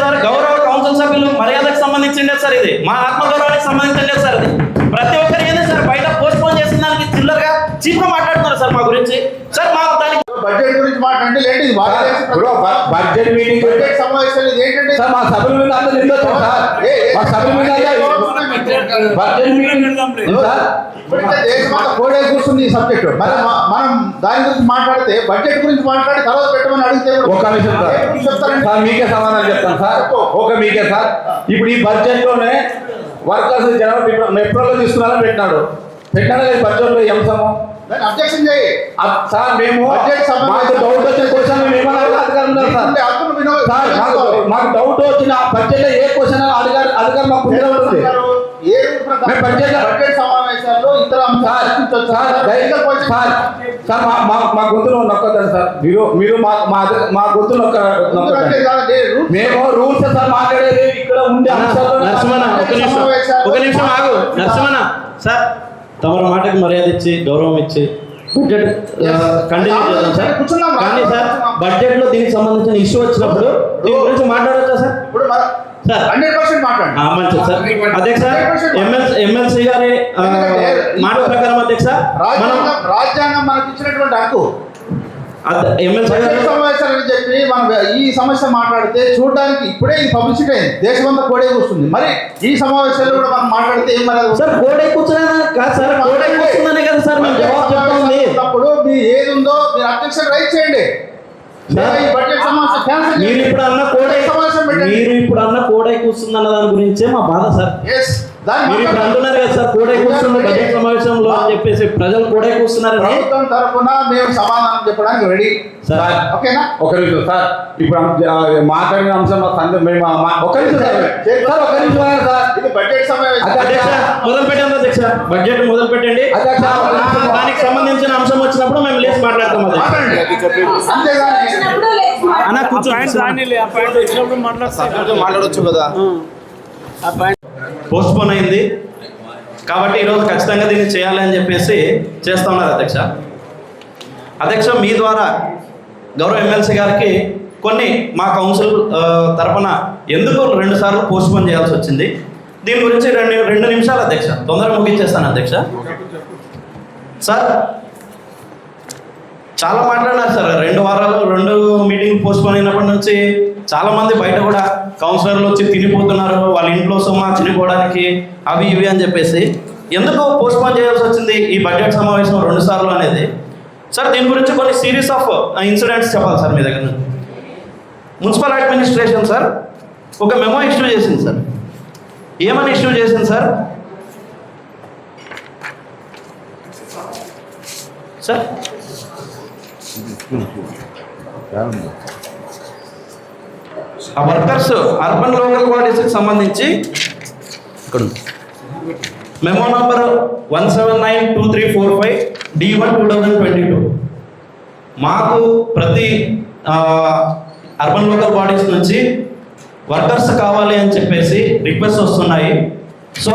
Sir గౌరవ council సభ్యులు మర్యాదకు సంబంధించిండే sir, ఇది మా ఆత్మగౌరవానికి సంబంధించిండే సార్. ఇది ప్రతి ఒక్కరు ఏంది సార్ బయట పోస్ట్ పోన్ చేసిన దానికి చిల్లరగా చీప్గా మాట్లాడుతున్నారు సార్ మా గురించి. సార్ మా దానికి బడ్జెట్ గురించి మాట్లాడండి ఏంటి బడ్జెట్ మీటింగ్ బడ్జెట్ సమావేశాలు ఏంటంటే సార్ మా సభ్యుల మీద అంతా నిందొచ్చు సార్, మా సభ్యుల మీద బడ్జెట్ మీటింగ్ సార్ దేశమంతా కోడే కూర్చుంది ఈ సబ్జెక్టు. మరి మనం దాని గురించి మాట్లాడితే బడ్జెట్ గురించి మాట్లాడి తర్వాత పెట్టమని అడిగితే ఒక నిమిషం చెప్తారండి సార్, మీకే సమాధానం చెప్తాను సార్. మీకే సార్, ఇప్పుడు ఈ బడ్జెట్ లోనే వర్కర్స్ జనవరి ఏప్రిల్లో తీసుకున్నారని పెట్టినాడు బడ్జెట్ లో అంశము అబ్జెక్షన్ చేయి సార్. మేము మాకు డౌట్ వచ్చిన క్వశ్చన్ మేము ఏమన్నా అధికారం సార్, మాకు డౌట్ వచ్చిన బడ్జెట్ లో ఏ క్వశ్చన్ అధికారం మాకు ఉంటుంది. బడ్జెట్ సమావేశాల్లో ఇతర సార్ మా గొంతులో నొక్కదండి సార్, మీరు మా గొంతు నొక్కండి. మేము రూల్స్ సార్ మాట్లాడేది ఇక్కడ ఉండే నరసింహన్న ఒక నిమిషం ఆగు. నరసింహన్న సార్ తమరి మాటకి మర్యాద ఇచ్చి గౌరవం ఇచ్చి బడ్జెట్ కంటిన్యూ చేద్దాం సార్. కానీ సార్ బడ్జెట్ లో దీనికి సంబంధించిన ఇష్యూ వచ్చినప్పుడు దీని గురించి మాట్లాడచ్చా సార్? సార్ 100% మాట్లాడండి. మంచిది సార్. అధ్యక్ష ఎమ్మెల్సీ గారి మాట ప్రకారం అధ్యక్ష రాజ్యాంగం మనకి ఇచ్చినటువంటి హక్కు ఎమ్మెల్సీ గారు సమావేశాలని చెప్పి మనం ఈ సమస్య మాట్లాడితే చూడడానికి ఇప్పుడే ఇది పబ్లిసిటీ అయింది, దేశమంతా కోడే కూర్చుంది. మరి ఈ సమావేశాల్లో కూడా మనం మాట్లాడితే ఏం మరి సార్ కోడే కూర్చున్నా కాదు సార్, కోడే కూర్చుందనే కదా సార్ మేము జవాబు చెప్తాము. అప్పుడు మీ ఏది ఉందో మీరు అధ్యక్షుడు రైట్ చేయండి. మీరు ఇప్పుడు అన్న కోడై కూర్చుందన్న దాని గురించే మా బాధ సార్. మీరు ఇప్పుడు అంటున్నారు కదా సార్ కోడై కూర్చుంది బడ్జెట్ సమావేశంలో అని చెప్పేసి ప్రజలు కోడై కూర్చున్నారు. ప్రభుత్వం తరఫున మేము సమాధానం చెప్పడానికి రెడీ సార్. ఓకేనా? ఒక నిమిషం సార్, ఇప్పుడు మాట్లాడిన అంశం మేము ఒక నిమిషం సార్, ఒక నిమిషం సార్, ఇది బడ్జెట్ సమావేశం. మొదలు పెట్టండి అధ్యక్ష, బడ్జెట్ మొదలు పెట్టండి. దానికి సంబంధించిన అంశం వచ్చినప్పుడు మేము లేచి మాట్లాడతాం. మాట్లాడొచ్చు కదా. పోస్ట్ పోన్ అయింది కాబట్టి ఈరోజు ఖచ్చితంగా దీన్ని చేయాలి అని చెప్పేసి చేస్తా ఉన్నారు అధ్యక్ష. అధ్యక్ష మీ ద్వారా గౌరవ ఎమ్మెల్సీ గారికి కొన్ని మా కౌన్సిల్ తరఫున ఎందుకు 2 సార్లు పోస్ట్ పోన్ చేయాల్సి వచ్చింది దీని గురించి 2 నిమిషాలు అధ్యక్ష, తొందరగా ముగించేస్తాను అధ్యక్ష. సార్ చాలా మాట్లాడినారు సార్, 2 వారాలు 2 మీటింగ్ పోస్ట్ పోన్ అయినప్పటి నుంచి చాలామంది బయట కూడా కౌన్సిలర్లు వచ్చి తినిపోతున్నారు, వాళ్ళ ఇంట్లో సొమ్మ తినిపోవడానికి అవి ఇవి అని చెప్పేసి. ఎందుకు పోస్ట్ పోన్ చేయాల్సి వచ్చింది ఈ బడ్జెట్ సమావేశం 2 సార్లు అనేది? సార్ దీని గురించి కొన్ని సిరీస్ ఆఫ్ ఇన్సిడెంట్స్ చెప్పాలి సార్ మీ దగ్గర. మున్సిపల్ అడ్మినిస్ట్రేషన్ సార్ ఒక మెమో ఇష్యూ చేసింది సార్. ఏమని ఇష్యూ చేసింది సార్? సార్ ఆ వర్కర్స్ అర్బన్ లోకల్ బాడీస్కి సంబంధించి ఇక్కడ మెమో నంబర్ 1792345 D1/2022 మాకు ప్రతి అర్బన్ లోకల్ బాడీస్ నుంచి వర్కర్స్ కావాలి అని చెప్పేసి రిక్వెస్ట్ వస్తున్నాయి. సో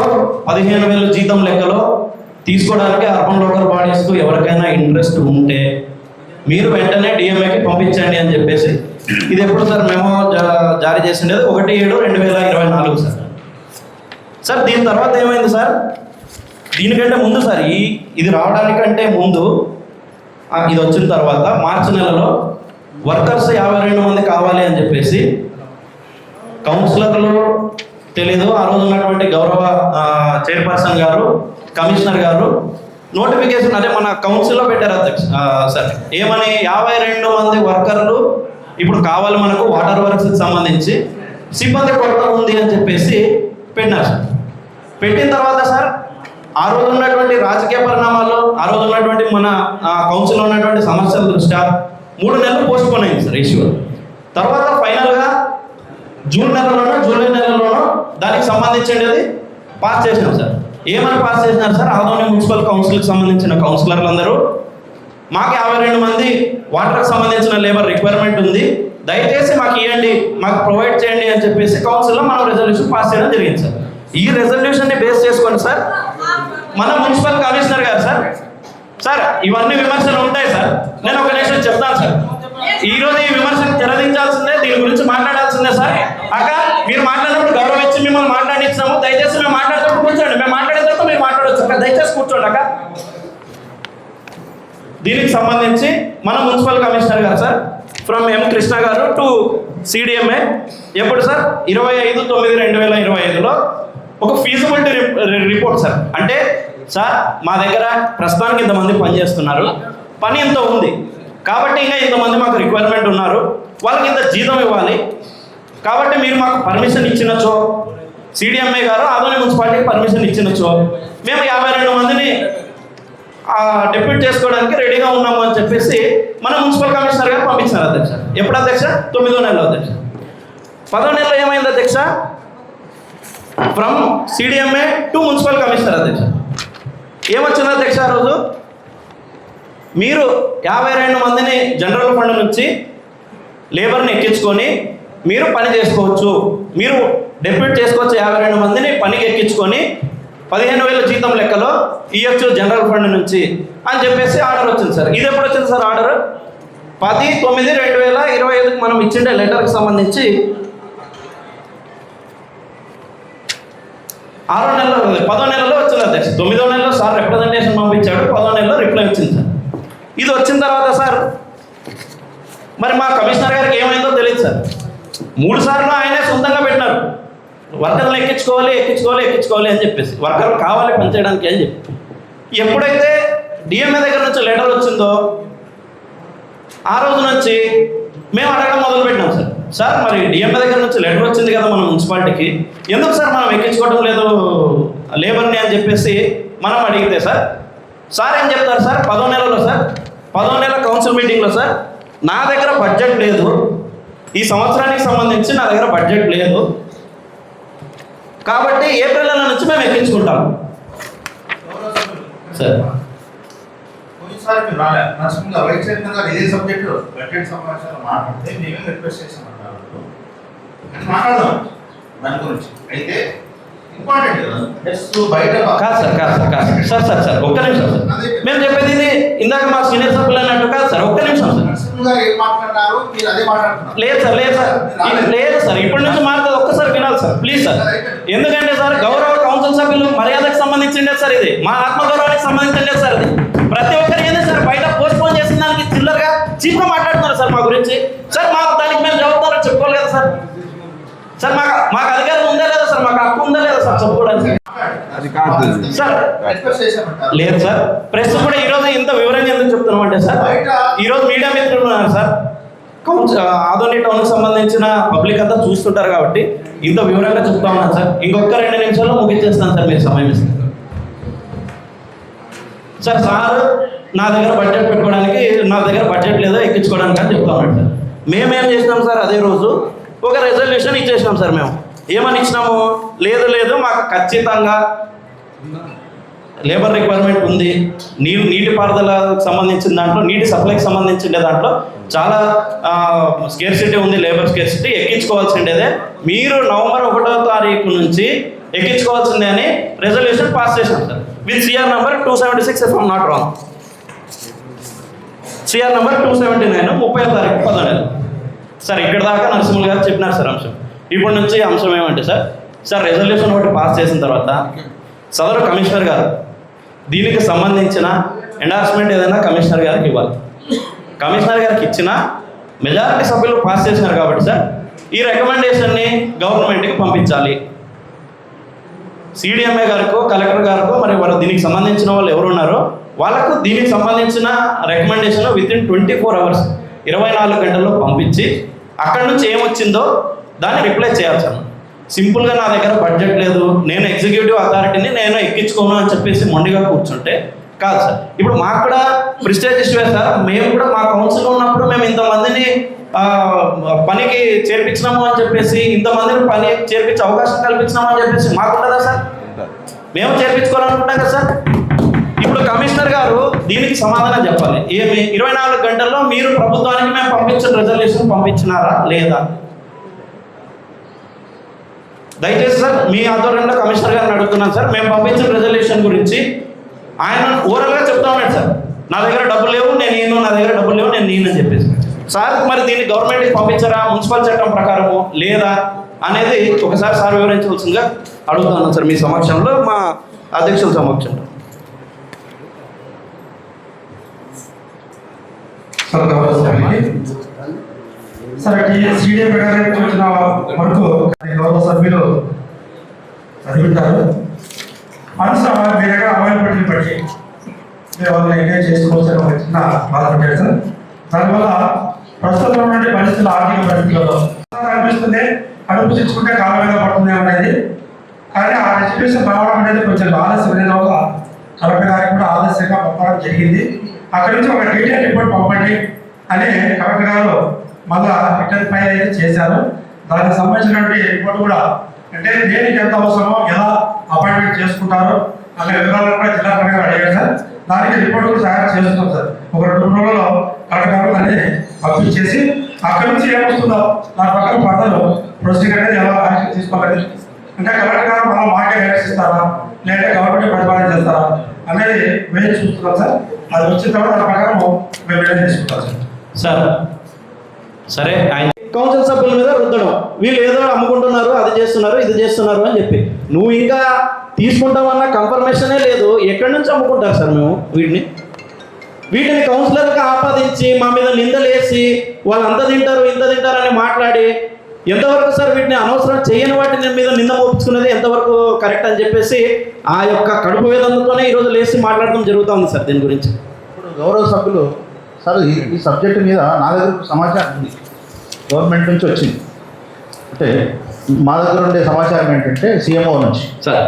15,000 జీతం లెక్కలో తీసుకోవడానికి అర్బన్ లోకల్ బాడీస్కు ఎవరికైనా ఇంట్రెస్ట్ ఉంటే మీరు వెంటనే డిఎంఏకి పంపించండి అని చెప్పేసి. ఇది ఎప్పుడు సార్ మేము జారీ చేసిండేది 1/7/2024 సార్. సార్ దీని తర్వాత ఏమైంది సార్? దీనికంటే ముందు సార్ ఇది రావడానికంటే ముందు ఇది వచ్చిన తర్వాత మార్చి నెలలో వర్కర్స్ 52 మంది కావాలి అని చెప్పేసి కౌన్సిలర్లు తెలీదు, ఆ రోజు ఉన్నటువంటి గౌరవ చైర్పర్సన్ గారు కమిషనర్ గారు నోటిఫికేషన్ అదే మన కౌన్సిల్లో పెట్టారు అధ్యక్ష సార్. ఏమని 52 మంది వర్కర్లు ఇప్పుడు కావాలి మనకు వాటర్ వర్క్స్కి సంబంధించి సిబ్బంది కొరత ఉంది అని చెప్పేసి పెట్టినారు సార్. పెట్టిన తర్వాత సార్ ఆ రోజు ఉన్నటువంటి రాజకీయ పరిణామాలు, ఆ రోజు ఉన్నటువంటి మన కౌన్సిల్లో ఉన్నటువంటి సమస్యల దృష్ట్యా 3 నెలలు పోస్ట్ పోన్ అయింది సార్ ఇష్యూ. తర్వాత ఫైనల్గా జూన్ నెలలోనో జూలై నెలలోనో దానికి సంబంధించినది పాస్ చేసినాం సార్. ఏమని పాస్ చేసినారు సార్? ఆదోని మున్సిపల్ కౌన్సిల్కి సంబంధించిన కౌన్సిలర్లు అందరూ మాకు 52 మంది వాటర్కి సంబంధించిన లేబర్ రిక్వైర్మెంట్ ఉంది, దయచేసి మాకు ఇవ్వండి, మాకు ప్రొవైడ్ చేయండి అని చెప్పేసి కౌన్సిల్లో మనం రెజల్యూషన్ పాస్ చేయడం జరిగింది సార్. ఈ రెజల్యూషన్ని బేస్ చేసుకోండి సార్ మన మున్సిపల్ కమిషనర్ గారు సార్ ఇవన్నీ విమర్శలు ఉంటాయి సార్. నేను ఒక నిమిషం చెప్తాను సార్. ఈరోజు ఈ విమర్శను తెరదించాల్సిందే, దీని గురించి మాట్లాడాల్సిందే సార్. అక్క మీరు మాట్లాడినప్పుడు గౌరవం ఇచ్చి మిమ్మల్ని మాట్లాడించాము. దయచేసి మేము మాట్లాడుతూ కూర్చోండి. మేము మాట్లాడిన తర్వాత మీరు మాట్లాడవచ్చు అక్క. దయచేసి కూర్చోండి అక్క. దీనికి సంబంధించి మన మున్సిపల్ కమిషనర్ గారు సార్ ఫ్రమ్ ఎం కృష్ణ గారు టు సిడిఎంఏ ఎప్పుడు సార్ 25/9/2025లో ఒక ఫీజిబిలిటీ రిపోర్ట్ సార్. అంటే సార్ మా దగ్గర ప్రస్తుతానికి ఇంతమంది పనిచేస్తున్నారు, పని ఇంత ఉంది కాబట్టి ఇంకా ఇంతమంది మాకు రిక్వైర్మెంట్ ఉన్నారు, వాళ్ళకి ఇంత జీతం ఇవ్వాలి కాబట్టి మీరు మాకు పర్మిషన్ ఇచ్చినచో, సిడిఎంఏ గారు ఆదోని మున్సిపాలిటీకి పర్మిషన్ ఇచ్చినచో మేము 52 మందిని డిప్యూట్ చేసుకోవడానికి రెడీగా ఉన్నాము అని చెప్పేసి మన మున్సిపల్ కమిషనర్ గారు పంపించారు అధ్యక్ష. ఎప్పుడు అధ్యక్ష? 9వ నెలలో అధ్యక్ష. 10వ నెలలో ఏమైంది అధ్యక్ష? From CDMA to municipal commissioner అధ్యక్ష. ఏమొచ్చింది అధ్యక్ష? ఆ రోజు మీరు 52 మందిని జనరల్ ఫండ్ నుంచి లేబర్ని ఎక్కించుకొని మీరు పని చేసుకోవచ్చు, మీరు డెప్యూట్ చేసుకోవచ్చు 52 మందిని పనికి ఎక్కించుకొని 15,000 జీతం లెక్కలో ఇవ్వచ్చు జనరల్ ఫండ్ నుంచి అని చెప్పేసి ఆర్డర్ వచ్చింది సార్. ఇది ఎప్పుడు వచ్చింది సార్ ఆర్డర్? 10/9/2025 మనం ఇచ్చిండే లెటర్కి సంబంధించి 6వ నెలలో 10వ నెలలో వచ్చింది అధ్యక్ష. 9వ నెలలో సార్ రిప్రజెంటేషన్ పంపించాడు, 10వ నెలలో రిప్లై వచ్చింది సార్. ఇది వచ్చిన తర్వాత సార్ మరి మా కమిషనర్ గారికి ఏమైందో తెలియదు సార్. 3 సార్లు ఆయనే సొంతంగా పెట్టినారు, వర్కర్లు ఎక్కించుకోవాలి అని చెప్పేసి, వర్కర్లు కావాలి పనిచేయడానికి అని చెప్పి. ఎప్పుడైతే డిఎంఏ దగ్గర నుంచి లెటర్ వచ్చిందో ఆ రోజు నుంచి మేము అడగడం మొదలుపెట్టినాం సార్. సార్ మరి డిఎంఏ దగ్గర నుంచి లెటర్ వచ్చింది కదా మన మున్సిపాలిటీకి, ఎందుకు సార్ మనం ఎక్కించుకోవడం లేదు లేబర్ని అని చెప్పేసి మనం అడిగితే సార్ ఏం చెప్తారు సార్? 10వ నెలలో సార్, 10వ నెల కౌన్సిల్ మీటింగ్లో సార్ నా దగ్గర బడ్జెట్ లేదు, ఈ సంవత్సరానికి సంబంధించి నా దగ్గర బడ్జెట్ లేదు కాబట్టి ఏప్రిల్ నెల నుంచి మేము ఎక్కించుకుంటాం సార్. కొన్నిసారి మీరు రాలే నరసింహ గారు వైస్ చైర్మన్ గారు ఇదే సబ్జెక్టు బడ్జెట్ సమావేశాలు మాట్లాడితే మేమే రిక్వెస్ట్ చేసామన్నారు, మాట్లాడదాం దాని గురించి. అయితే ఇంపార్టెంట్ బయట సార్ ఒక్క నిమిషం సార్. మేము చెప్పేది ఇది ఇందాక మా సీనియర్ సభ్యులు అన్నట్టు కాదు సార్, ఒక్క నిమిషం సార్. నరసింహ గారు ఏం మాట్లాడినారు మీరు అదే మాట్లాడుతున్నారు. లేదు సార్ ఇప్పటి నుంచి మాట్లాడదు, ఒక్కసారి వినాలి సార్ ప్లీజ్ సార్. ఎందుకంటే సార్ గౌరవ కౌన్సిల్ సభ్యులు మర్యాదకు సంబంధించిండే సార్, ఇది మా ఆత్మగౌరవానికి సంబంధించిండే సార్. ఇది ప్రతి ఒక్కరు ఏంటి సార్ బయట పోస్ట్ పోన్ చేసిన దానికి చిల్లరగా చీప్గా మాట్లాడుతున్నారు సార్ మా గురించి. సార్ మాకు దానికి మేము జవాబుదారు చెప్పుకోవాలి కదా సార్. సార్ మాకు అధికారం ఉందా లేదా సార్, మాకు హక్కు ఉందా లేదా సార్ చెప్పుకోవడానికి? సార్ లేదు సార్. ప్రెస్ కూడా ఈరోజు ఇంత వివరంగా ఎందుకు చెప్తున్నాం అంటే సార్, ఈరోజు మీడియా మిత్రులు ఉన్నారు సార్, ఆదోని టౌన్కి సంబంధించిన పబ్లిక్ అంతా చూస్తుంటారు కాబట్టి ఇంత వివరంగా చెప్తా ఉన్నాను సార్. ఇంకొక 2 నిమిషాల్లో ముగించేస్తాను సార్, మీరు సమయం ఇస్తారు సార్. సార్ నా దగ్గర బడ్జెట్ పెట్టుకోవడానికి నా దగ్గర బడ్జెట్ లేదో ఎక్కించుకోవడానికి అని చెప్తా ఉన్నాడు సార్. మేమేం చేసినాం సార్, అదే రోజు ఒక రెజల్యూషన్ ఇచ్చేసినాం సార్. మేము ఏమని ఇచ్చినాము? లేదు మాకు ఖచ్చితంగా లేబర్ రిక్వైర్మెంట్ ఉంది, నీటి పారుదలకు సంబంధించిన దాంట్లో, నీటి సప్లైకి సంబంధించిన దాంట్లో చాలా స్కేర్సిటీ ఉంది, లేబర్ స్కేర్సిటీ, ఎక్కించుకోవాల్సిండేదే, మీరు నవంబర్ 1వ తారీఖు నుంచి ఎక్కించుకోవాల్సిందే అని రెజల్యూషన్ పాస్ చేశాం sir. With CR number 276 if I'm not wrong. CR number 279 30వ తారీఖు 10వ నెల సార్. ఇక్కడ దాకా నరసింహులు గారు చెప్పినారు సార్ అంశం. ఇప్పటి నుంచి అంశం ఏమంటే సార్ రెజల్యూషన్ ఒకటి పాస్ చేసిన తర్వాత సదరు కమిషనర్ గారు దీనికి సంబంధించిన ఎండార్స్మెంట్ ఏదైనా కమిషనర్ గారికి ఇవ్వాలి. కమిషనర్ గారికి ఇచ్చిన మెజారిటీ సభ్యులు పాస్ చేసినారు కాబట్టి సార్ ఈ రికమెండేషన్ని గవర్నమెంట్కి పంపించాలి. సిడిఎంఏ గారికో కలెక్టర్ గారికో మరి వాళ్ళు దీనికి సంబంధించిన వాళ్ళు ఎవరున్నారో వాళ్ళకు దీనికి సంబంధించిన రికమెండేషన్ వితిన్ 24 hours 24 గంటల్లో పంపించి అక్కడి నుంచి ఏమొచ్చిందో దాన్ని రిప్లై చేయాలి సార్. సింపుల్గా నా దగ్గర బడ్జెట్ లేదు, నేను ఎగ్జిక్యూటివ్ అథారిటీని నేను ఎక్కించుకోను అని చెప్పేసి మొండిగా కూర్చుంటే కాదు సార్. ఇప్పుడు మాకు కూడా ప్రిస్టేజ్ ఇష్యూ సార్. మేము కూడా మా కౌన్సిల్లో ఉన్నప్పుడు మేము ఇంతమందిని పనికి చేర్పించినాము అని చెప్పేసి, ఇంతమందిని పని చేర్పించే అవకాశం కల్పించినాము అని చెప్పేసి మాకు ఉంటుందా సార్? మేము చేర్పించుకోవాలనుకుంటాం కదా సార్. ఇప్పుడు కమిషనర్ గారు దీనికి సమాధానం చెప్పాలి. ఏమి 24 గంటల్లో మీరు ప్రభుత్వానికి మేము పంపించిన రెజల్యూషన్ పంపించినారా లేదా? దయచేసి సార్ మీ ఆధ్వర్యంలో కమిషనర్ గారిని అడుగుతున్నాను సార్. మేము పంపించిన రెజల్యూషన్ గురించి ఆయన ఓవరాల్గా చెప్తా ఉన్నాడు సార్, నా దగ్గర డబ్బులు లేవు నా దగ్గర డబ్బులు లేవు నేను అని చెప్పేసి. సార్ మరి దీన్ని గవర్నమెంట్కి పంపించారా మున్సిపల్ చట్టం ప్రకారము లేదా అనేది ఒకసారి సార్ వివరించవలసిందిగా అడుగుతున్నాను సార్ మీ సమక్షంలో, మా అధ్యక్షుల సమక్షంలో. సార్ సిడిఏ ప్రకారం వచ్చిన వరకు గౌరవ సభ్యులు చదువుతారు. మనసు మీ దగ్గర అవైలబిలిటీ బట్టి మీరు వాళ్ళని ఎంగేజ్ చేసుకోవచ్చు ఒక చిన్న బాధపడ్డారు సార్. దానివల్ల ప్రస్తుతం ఉన్నటువంటి పరిస్థితులు, ఆర్థిక పరిస్థితుల్లో అనిపిస్తుంది కడుపు తెచ్చుకుంటే కాళ్ళ మీద పడుతుంది అనేది. కానీ ఆ ఎడ్యుకేషన్ రావడం అనేది కొంచెం ఆలస్యం అనేది వల్ల కలెక్టర్ గారికి కూడా ఆలస్యంగా పంపడం జరిగింది. అక్కడి నుంచి ఒక డీటెయిల్ రిపోర్ట్ పంపండి అని కలెక్టర్ గారు మళ్ళా రిటర్న్ ఫైల్ అయితే చేశారు. దానికి సంబంధించినటువంటి రిపోర్ట్ కూడా అంటే దేనికి ఎంత అవసరమో, ఎలా అపాయింట్మెంట్ చేసుకుంటారో అనే వివరాలను కూడా జిల్లా కలెక్టర్ అడిగారు సార్. దానికి రిపోర్ట్ కూడా తయారు చేస్తున్నాం సార్. ఒక 2 రోజుల్లో కలెక్టర్ గారు దాన్ని పంపించేసి అక్కడి నుంచి ఏమొస్తుందో దాని ప్రకారం ఫర్దర్ ప్రొసీజర్ అనేది ఎలా యాక్షన్ తీసుకోవాలి అంటే కలెక్టర్ గారు మనం మాకే నిర్ణయిస్తారా లేదా గవర్నమెంట్ ప్రతిపాదన చేస్తారా అనేది మేము చూస్తున్నాం సార్. అది వచ్చిన తర్వాత దాని ప్రకారం మేము నిర్ణయం తీసుకుంటాం సార్. సార్ సరే, ఆయన కౌన్సిల్ సభ్యుల మీద రుద్దడం, వీళ్ళు ఏదో అమ్ముకుంటున్నారు, అది చేస్తున్నారు, ఇది చేస్తున్నారు అని చెప్పి నువ్వు ఇంకా తీసుకుంటామన్న కన్ఫర్మేషనే లేదు. ఎక్కడి నుంచి అమ్ముకుంటారు సార్ మేము వీటిని కౌన్సిలర్కి ఆపాదించి మా మీద నిందలేసి వాళ్ళు అంత తింటారు ఇంత తింటారని మాట్లాడి ఎంతవరకు సార్ వీటిని అనవసరం చేయని వాటిని మీద నింద మోపించుకునేది ఎంతవరకు కరెక్ట్ అని చెప్పేసి ఆ యొక్క కడుపు వేదంతోనే ఈరోజు లేచి మాట్లాడడం జరుగుతూ ఉంది సార్. దీని గురించి ఇప్పుడు గౌరవ సభ్యులు సార్ ఈ సబ్జెక్టు మీద నా దగ్గర సమాచారం ఉంది, గవర్నమెంట్ నుంచి వచ్చింది. అంటే మా దగ్గర ఉండే సమాచారం ఏంటంటే సీఎంఓ నుంచి సార్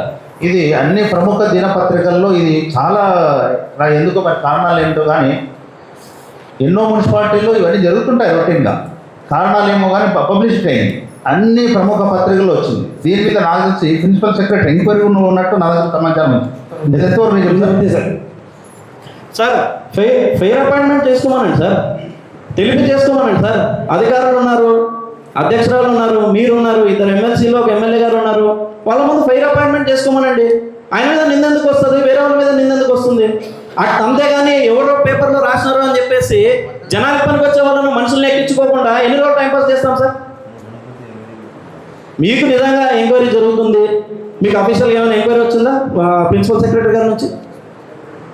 ఇది అన్ని ప్రముఖ దినపత్రికల్లో ఇది చాలా ఎందుకో మరి కారణాలు ఏంటో కానీ ఎన్నో మున్సిపాలిటీల్లో ఇవన్నీ జరుగుతుంటాయి రొటీన్గా. కారణాలు ఏమో కానీ పబ్లిసిటీ అయింది, అన్ని ప్రముఖ పత్రికల్లో వచ్చింది. దీని మీద నాకు తెలిసి ప్రిన్సిపల్ సెక్రటరీ ఎంక్వైరీ ఉన్నట్టు నా దగ్గర సమాచారం ఉంది. ఎంతవరకు మీకు చెప్తారు సార్? ఫెయిర్ అపాయింట్మెంట్ చేసుకోమనండి సార్, తెలిపి చేసుకోమనండి సార్. అధికారులు ఉన్నారు, అధ్యక్షురాలు ఉన్నారు, మీరు ఉన్నారు, 2 ఎమ్మెల్సీలో ఒక ఎమ్మెల్యే గారు ఉన్నారు. వాళ్ళ ముందు ఫెయిర్ అపాయింట్మెంట్ చేసుకోమనండి. ఆయన మీద నిందెందుకు వస్తుంది, వేరే వాళ్ళ మీద నిందెందుకు వస్తుంది? అంతేగాని ఎవరో పేపర్లో రాసినారు అని చెప్పేసి జనానికి పనికి వచ్చే వాళ్ళను మనుషుల్ని ఎక్కించుకోకుండా ఎన్ని రోజులు టైంపాస్ చేస్తాం సార్? మీకు నిజంగా ఎంక్వైరీ జరుగుతుంది, మీకు అఫీషియల్గా ఏమైనా ఎంక్వైరీ వచ్చిందా ప్రిన్సిపల్ సెక్రటరీ గారి నుంచి?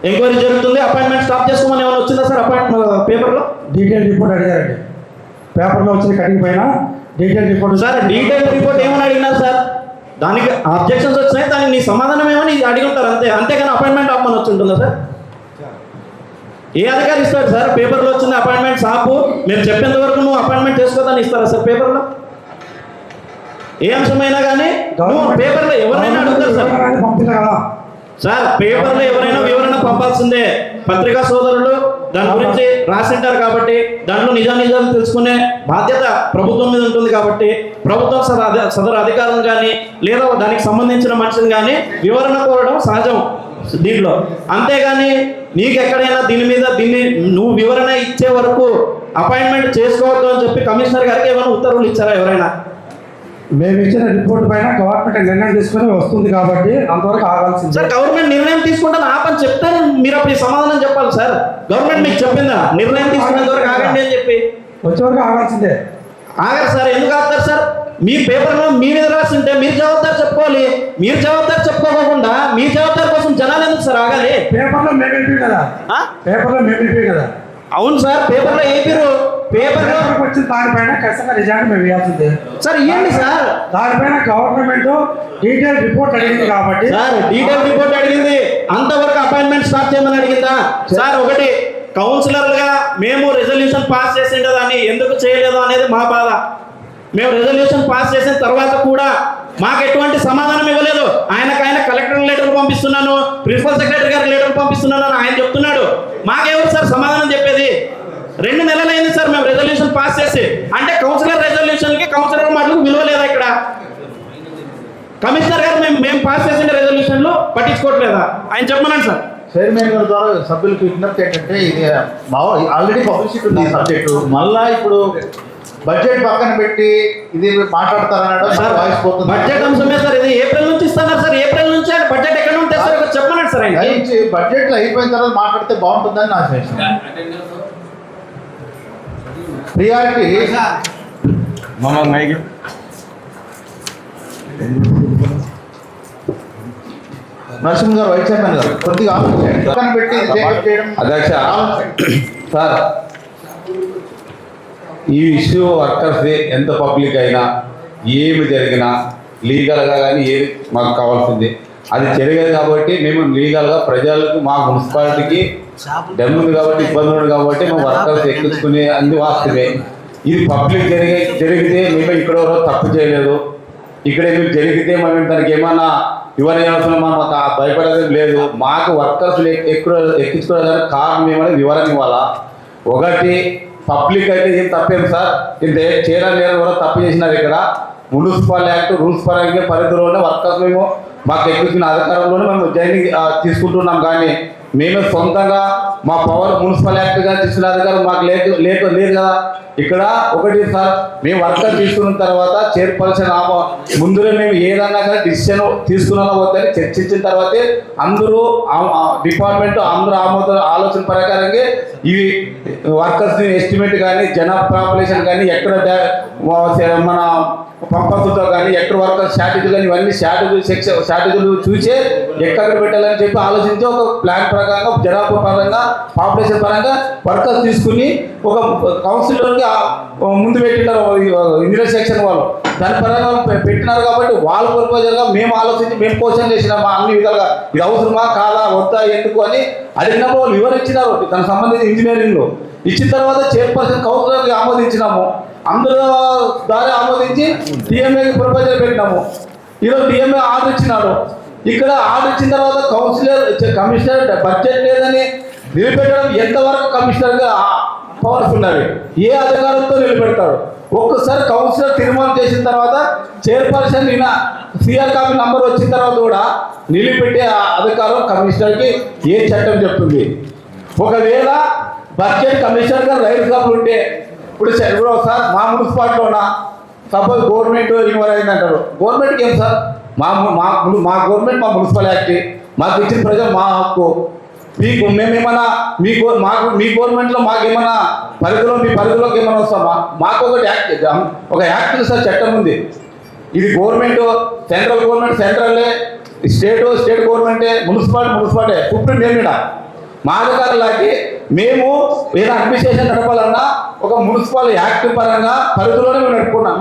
ఎంక్వైరీ జరుగుతుంది, అపాయింట్మెంట్ స్టాప్ చేసుకోమని ఏమైనా వచ్చిందా సార్ పేపర్లో? డీటెయిల్ రిపోర్ట్ అడిగారండి, పేపర్లో వచ్చిన కటింగ్ పైన detail report. Sir detail report ఏమని అడిగినారు సార్? దానికి అబ్జెక్షన్స్ వచ్చినాయి, దానికి నీ సమాధానం ఏమని అడిగి ఉంటారు అంతే. అంతేగాని అపాయింట్మెంట్ ఆపమని వచ్చి ఉంటుందా సార్? ఏ అధికారి ఇస్తాడు సార్? పేపర్లో వచ్చింది అపాయింట్మెంట్ ఆపు, మేము చెప్పేంత వరకు నువ్వు అపాయింట్మెంట్ చేసుకోదని ఇస్తారా సార్ పేపర్లో? ఏ అంశమైనా కానీ పేపర్లో ఎవరైనా అడుగుతారు సార్. సార్ పేపర్లో ఎవరైనా వివరణ పంపాల్సిందే. పత్రికా సోదరులు దాని గురించి రాసింటారు కాబట్టి దాంట్లో నిజాలు తెలుసుకునే బాధ్యత ప్రభుత్వం మీద ఉంటుంది కాబట్టి ప్రభుత్వం సదరు అధికారులను కానీ లేదా దానికి సంబంధించిన మనిషిని కానీ వివరణ కోరడం సహజం దీంట్లో. అంతేగాని నీకు ఎక్కడైనా దీన్ని నువ్వు వివరణ ఇచ్చే వరకు అపాయింట్మెంట్ చేసుకోవద్దు అని చెప్పి కమిషనర్ గారికి ఏమైనా ఉత్తర్వులు ఇచ్చారా ఎవరైనా? మేము ఇచ్చిన రిపోర్ట్ పైన గవర్నమెంట్ నిర్ణయం తీసుకుని వస్తుంది కాబట్టి అంతవరకు ఆగాల్సింది సార్. గవర్నమెంట్ నిర్ణయం తీసుకుంటే ఆపని చెప్తే మీరు అప్పుడు సమాధానం చెప్పాలి సార్. గవర్నమెంట్ మీకు చెప్పిందా నిర్ణయం తీసుకునేంత వరకు ఆగండి అని చెప్పి? వచ్చేవరకు ఆగాల్సిందే. ఆగారు సార్. ఎందుకు ఆగుతారు సార్? మీ పేపర్లో మీ మీద రాసింటే మీరు జవాబాదారు చెప్పుకోవాలి. మీరు జవాబాదారు చెప్పుకోకుండా మీ జవాబాదారు కోసం జనాలు ఎందుకు సార్ ఆగాలి? పేపర్లో మేము వెళ్ళిపోయి కదా, పేపర్లో మేము వెళ్ళిపోయి కదా. అవును సార్, పేపర్లో ఏపీరు పేపర్లో వచ్చిన దానిపైన ఖచ్చితంగా రిజైన్ మేము వేయాల్సిందే సార్. ఇవ్వండి సార్. దానిపైన గవర్నమెంట్ డీటెయిల్ రిపోర్ట్ అడిగింది కాబట్టి సార్ డీటెయిల్ రిపోర్ట్ అడిగింది, అంతవరకు అపాయింట్మెంట్ స్టార్ట్ చేయమని అడిగిందా సార్? ఒకటి కౌన్సిలర్లుగా మేము రెజల్యూషన్ పాస్ చేసిండే దాన్ని ఎందుకు చేయలేదు అనేది మా బాధ. మేము రెజల్యూషన్ పాస్ చేసిన తర్వాత కూడా మాకు ఎటువంటి సమాధానం ఇవ్వలేదు. ఆయన కలెక్టర్ లెటర్ పంపిస్తున్నాను, ప్రిన్సిపల్ సెక్రటరీ గారికి లెటర్ పంపిస్తున్నాను అని ఆయన చెప్తున్నాడు. మాకెవరు సార్ సమాధానం చెప్పేది? 2 నెలలు అయింది సార్ మేము రెజల్యూషన్ పాస్ చేసి. అంటే కౌన్సిలర్ రెజల్యూషన్కి కౌన్సిలర్ మాటలకు విలువ లేదా ఇక్కడ? కమిషనర్ గారు మేము పాస్ చేసిన రెజల్యూషన్లు పట్టించుకోవట్లేదా? ఆయన చెప్పమనండి సార్. చైర్మన్ గారి ద్వారా సభ్యులకు విజ్ఞప్తి ఏంటంటే ఇది ఆల్రెడీ పబ్లిసిటీ ఉంది ఈ సబ్జెక్టు. మళ్ళా ఇప్పుడు బడ్జెట్ పక్కన పెట్టి ఇది మాట్లాడతారనడం వాయిస్ పోతుంది. బడ్జెట్ అంశమే సార్. ఇది ఏప్రిల్ నుంచి ఇస్తున్నారు సార్. ఏప్రిల్ నుంచి బడ్జెట్ ఎక్కడ నుంచి తెస్తారు చెప్పమనండి సార్. ఆయన బడ్జెట్ అయిపోయిన తర్వాత మాట్లాడితే బాగుంటుందని నా సజెషన్. ప్రియారిటీ నరసింహ గారు వైస్ చైర్మన్ గారు కొద్దిగా ఆలోచించండి. పక్కన పెట్టి చేయడం అధ్యక్ష సార్, ఈ ఇష్యూ వర్కర్స్ ఎంత పబ్లిక్ అయినా ఏమి జరిగినా లీగల్గా కానీ ఏది మాకు కావాల్సింది అది జరిగేది కాబట్టి మేము లీగల్గా ప్రజలకు మా మున్సిపాలిటీకి డబ్బు ఉంది కాబట్టి ఇబ్బంది ఉంది కాబట్టి మేము వర్కర్స్ ఎక్కించుకునే అన్ని వాస్తవే. ఇది పబ్లిక్ జరిగితే మేము ఇక్కడ తప్పు చేయలేదు. ఇక్కడ మీకు జరిగితే మేము దానికి ఏమన్నా వివరణ మాకు భయపడేది లేదు. మాకు వర్కర్స్ ఎక్కించుకోవడానికి కారణం ఏమైనా వివరణ ఇవ్వాలా. ఒకటి పబ్లిక్ అయితే ఏం తప్పేం సార్, ఇంత చేయడం లేదు కూడా తప్పు చేసినారు. ఇక్కడ మున్సిపల్ యాక్ట్ రూల్స్ పరంగా పరిధిలోనే వర్కర్స్ మేము మాకు ఎక్కించిన అధికారంలోనే మేము జాయినింగ్ తీసుకుంటున్నాం. కానీ మేము సొంతంగా మా పవర్ మున్సిపల్ యాక్ట్గా తీసుకునే అధికారం మాకు లేదు కదా. ఇక్కడ ఒకటి సార్, మేము వర్కర్ తీసుకున్న తర్వాత చైర్పర్సన్ ముందులో మేము ఏదన్నా కానీ డిసిషన్ తీసుకున్నా వద్దని చర్చించిన తర్వాతే అందరూ డిపార్ట్మెంట్ అందరూ ఆలోచన ప్రకారంగా ఇవి వర్కర్స్ ఎస్టిమేట్ కానీ పాపులేషన్ కానీ ఎక్కడ మన పంపంతో కానీ ఎక్కడ వర్కర్ స్ట్రాటజీ కానీ ఇవన్నీ స్ట్రాటజీలు చూసే ఎక్కడ పెట్టాలని చెప్పి ఆలోచించి ఒక ప్లాన్ ప్రకారంగా జనాభా పరంగా పాపులేషన్ పరంగా వర్కర్స్ తీసుకుని ఒక కౌన్సిలర్కి ముందు పెట్టినారు ఇంజనీర్ సెక్షన్ వాళ్ళు. దాని పరంగా పెట్టినారు కాబట్టి వాళ్ళ ప్రపోజల్గా మేము ఆలోచించి మేము క్వశ్చన్ చేసినాం అన్ని విధాలుగా ఇది అవసరమా కాదా వద్దా ఎందుకు అని అడిగినప్పుడు వాళ్ళు వివరించినారు. దానికి సంబంధించి ఇంజనీరింగ్లో ఇచ్చిన తర్వాత చైర్పర్సన్ కౌన్సిలర్కి ఆమోదించినాము. అందరూ దారి ఆమోదించి డిఎంఏకి ప్రపోజల్ పెట్టినాము. ఈరోజు డిఎంఏ ఆర్డర్ ఇచ్చినాడు. ఇక్కడ ఆర్డర్ ఇచ్చిన తర్వాత కమిషనర్ బడ్జెట్ లేదని నిలబెట్టడం ఎంతవరకు కమిషనర్గా పవర్స్ ఉన్నవి, ఏ అధికారంతో నిలబెడతారు? ఒక్కసారి కౌన్సిలర్ తీర్మానం చేసిన తర్వాత చైర్పర్సన్ ఈయన సిఆర్ కాపీ నంబర్ వచ్చిన తర్వాత కూడా నిలబెట్టే అధికారం కమిషనర్కి ఏ చట్టం చెప్తుంది? ఒకవేళ బడ్జెట్ కమిషనర్ గారు రైతు సభలు ఉంటే ఇప్పుడు సార్ మా మున్సిపాలిటీలోనా సపోజ్ గవర్నమెంట్ ఇన్వాల్వ్ అయిందంటారు. గవర్నమెంట్కి ఏం సార్, మా గవర్నమెంట్ మా మున్సిపల్ యాక్ట్ మాకు ఇచ్చిన ప్రజలు మా హక్కు. మీకు మేమేమన్నా మీ గవర్నమెంట్లో మాకేమన్నా మీ పరిధిలోకి ఏమైనా వస్తామా? మాకు ఒకటి ఒక యాక్ట్ సార్ చట్టం ఉంది. ఇది గవర్నమెంట్ సెంట్రల్ గవర్నమెంట్ సెంట్రల్లే, స్టేట్ గవర్నమెంటే, మున్సిపాలిటీ సుప్రీం ఏమిడా మా అధికారులకి మేము ఏదైనా అడ్మినిస్ట్రేషన్ నడపాలన్నా ఒక మున్సిపల్ యాక్ట్ పరంగా పరిధిలోనే మేము నడుపుకున్నాం.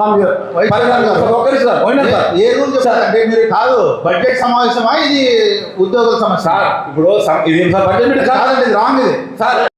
ఏ రూల్ చెప్తారంటే మీరు కాదు బడ్జెట్ సమావేశమా ఇది ఉద్యోగుల సమస్య? సార్ ఇప్పుడు ఇది బడ్జెట్ కాదండి, ఇది రాంగ్ ఇది సార్.